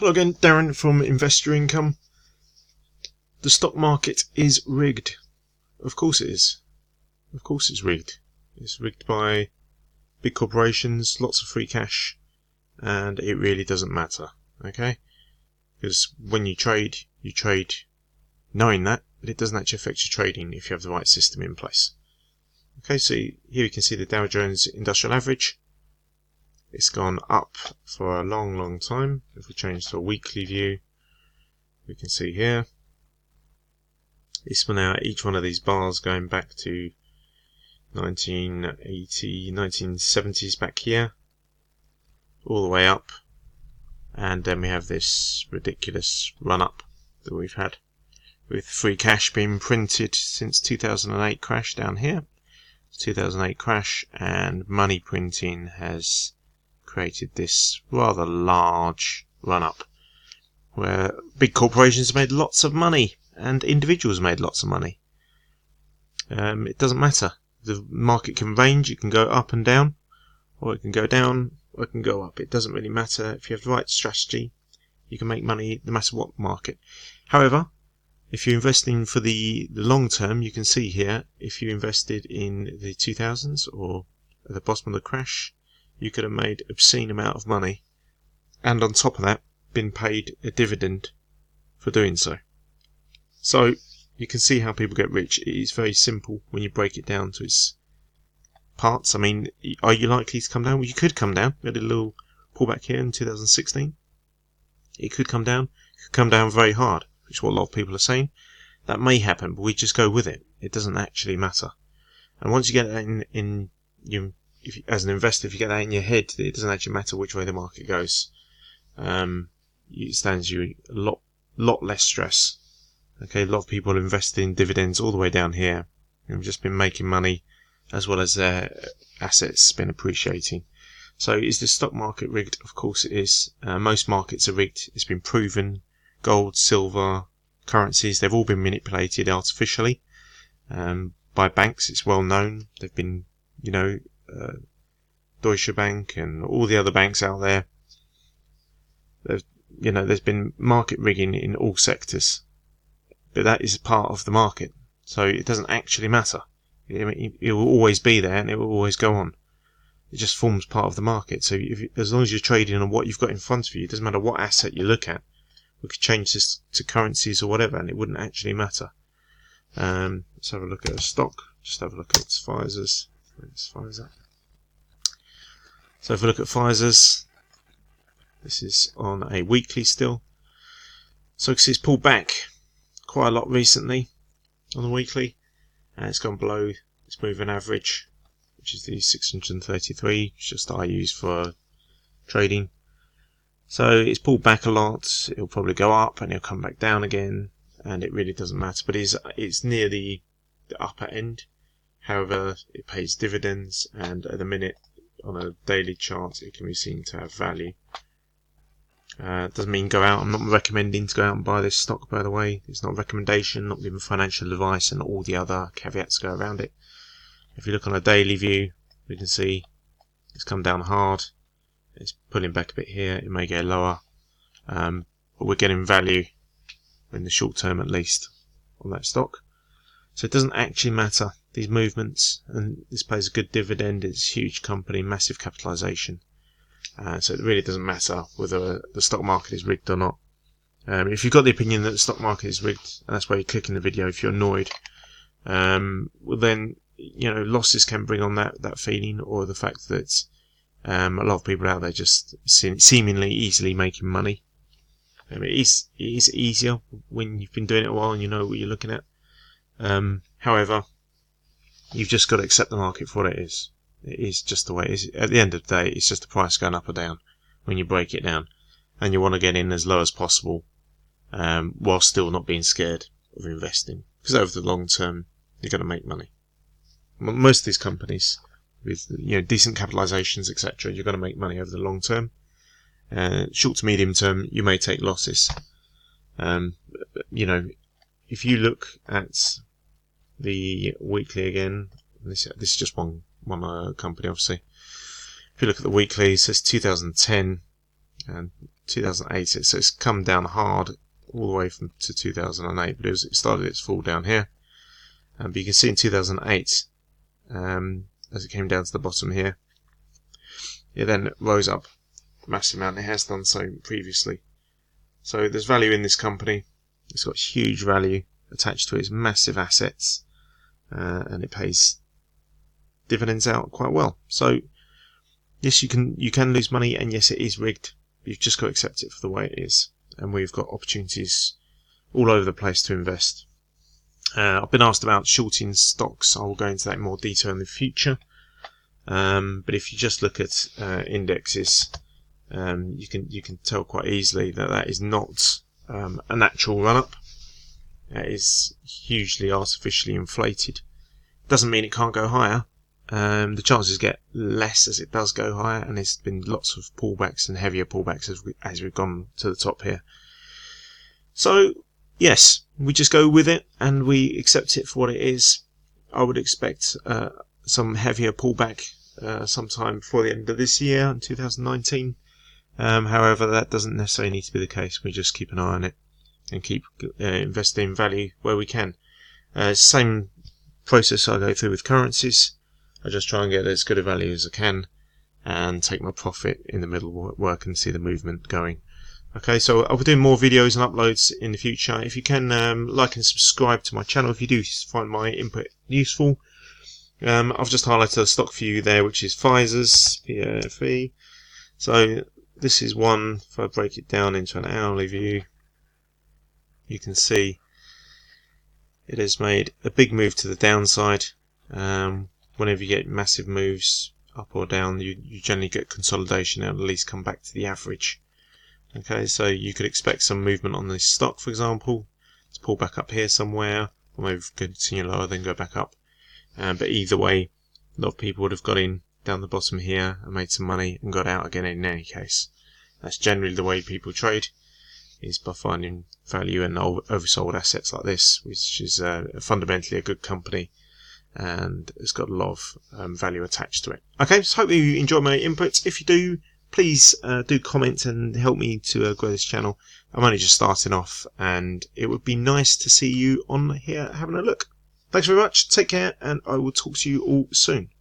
Hello again, Darren from Investor Income. The stock market is rigged. Of course it is. Of course it's rigged. It's rigged by big corporations, lots of free cash, and it really doesn't matter, okay? Because when you trade knowing that, but it doesn't actually affect your trading if you have the right system in place. Okay, so here you can see the Dow Jones Industrial Average. It's gone up for a long time. If we change to a weekly view, we can see here it's spun out each one of these bars going back to 1980, 1970s back here, all the way up, and then we have this ridiculous run up that we've had with free cash being printed since 2008 crash down here. 2008 crash, and money printing has created this rather large run up where big corporations made lots of money and individuals made lots of money. It doesn't matter. The market can range. It can go up and down, or it can go down, or it can go up. It doesn't really matter. If you have the right strategy, you can make money no matter what market. However, if you're investing for the long term, you can see here, if you invested in the 2000s or at the bottom of the crash, you could have made obscene amount of money, and on top of that, been paid a dividend for doing so. So you can see how people get rich. It is very simple when you break it down to its parts. I mean, are you likely to come down? Well, you could come down. We had a little pullback here in 2016. It could come down. It could come down very hard, which is what a lot of people are saying. That may happen, but we just go with it. It doesn't actually matter. And once you get that in as an investor, if you get that in your head, it doesn't actually matter which way the market goes. It stands you a lot less stress. Okay, a lot of people invest in dividends all the way down here and have just been making money, as well as their assets been appreciating. So is the stock market rigged? Of course it is. Most markets are rigged. It's been proven. Gold, silver, currencies, they've all been manipulated artificially by banks. It's well known. They've been, Deutsche Bank and all the other banks out there. There's been market rigging in all sectors, but that is part of the market, so it doesn't actually matter. It will always be there, and it will always go on. It just forms part of the market. So as long as you're trading on what you've got in front of you, it doesn't matter what asset you look at. We could change this to currencies or whatever, and it wouldn't actually matter. Let's have a look at a stock. Just have a look at Pfizer's. Where's Pfizer? So if we look at Pfizer's, this is on a weekly still. So you can see it's pulled back quite a lot recently on the weekly, and it's gone below its moving average, which is the 633, which is just I use for trading. So it's pulled back a lot. It'll probably go up and it'll come back down again, and it really doesn't matter. But it's near the upper end. However, it pays dividends, and at the minute on a daily chart it can be seen to have value. Doesn't mean go out. I'm not recommending to go out and buy this stock, by the way. It's not a recommendation, not giving financial advice, and all the other caveats go around it. If you look on a daily view, we can see it's come down hard. It's pulling back a bit here. It may go lower, but we're getting value in the short term at least on that stock. So it doesn't actually matter, these movements, and this pays a good dividend. It's a huge company, massive capitalization. So it really doesn't matter whether the stock market is rigged or not. If you've got the opinion that the stock market is rigged, and that's why you're clicking the video if you're annoyed, well then, losses can bring on that feeling, or the fact that a lot of people out there just seemingly easily making money. It is easier when you've been doing it a while and you know what you're looking at. However, you've just got to accept the market for what it is. It is just the way it is. At the end of the day, it's just the price going up or down when you break it down. And you want to get in as low as possible, while still not being scared of investing. Because over the long term, you're going to make money. Most of these companies, with decent capitalizations, etc., you're going to make money over the long term. Short to medium term, you may take losses. If you look at the weekly again, this is just one company, obviously. If you look at the weekly, it says 2010 and 2008. So it's come down hard all the way from to 2008, but it started its fall down here. But you can see in 2008, as it came down to the bottom here, it then rose up a massive amount. It has done so previously. So there's value in this company. It's got huge value attached to its massive assets, and it pays dividends out quite well. So yes, you can lose money, and yes, it is rigged. You've just got to accept it for the way it is. And we've got opportunities all over the place to invest. I've been asked about shorting stocks. I will go into that in more detail in the future. But if you just look at indexes, you can tell quite easily that is not a natural run-up. It is hugely artificially inflated. Doesn't mean it can't go higher. The chances get less as it does go higher, and there's been lots of pullbacks and heavier pullbacks as we've gone to the top here. So yes, we just go with it and we accept it for what it is. I would expect some heavier pullback sometime before the end of this year, in 2019. However, that doesn't necessarily need to be the case. We just keep an eye on it and keep investing in value where we can. Same process I go through with currencies. I just try and get as good a value as I can and take my profit in the middle work and see the movement going. Okay, so I'll be doing more videos and uploads in the future. If you can like and subscribe to my channel if you do find my input useful. I've just highlighted a stock for you there, which is Pfizer's PFE. So this is one. If I break it down into an hourly view, you can see it has made a big move to the downside. Whenever you get massive moves up or down, you generally get consolidation and at least come back to the average. Okay, so you could expect some movement on this stock, for example, to pull back up here somewhere, or maybe continue lower then go back up. But either way, a lot of people would have got in down the bottom here and made some money and got out again in any case. That's generally the way people trade, is by finding value in oversold assets like this, which is fundamentally a good company and it's got a lot of value attached to it. Okay, so hope you enjoy my inputs. If you do, please do comment and help me to grow this channel. I'm only just starting off, and it would be nice to see you on here having a look. Thanks very much, take care, and I will talk to you all soon.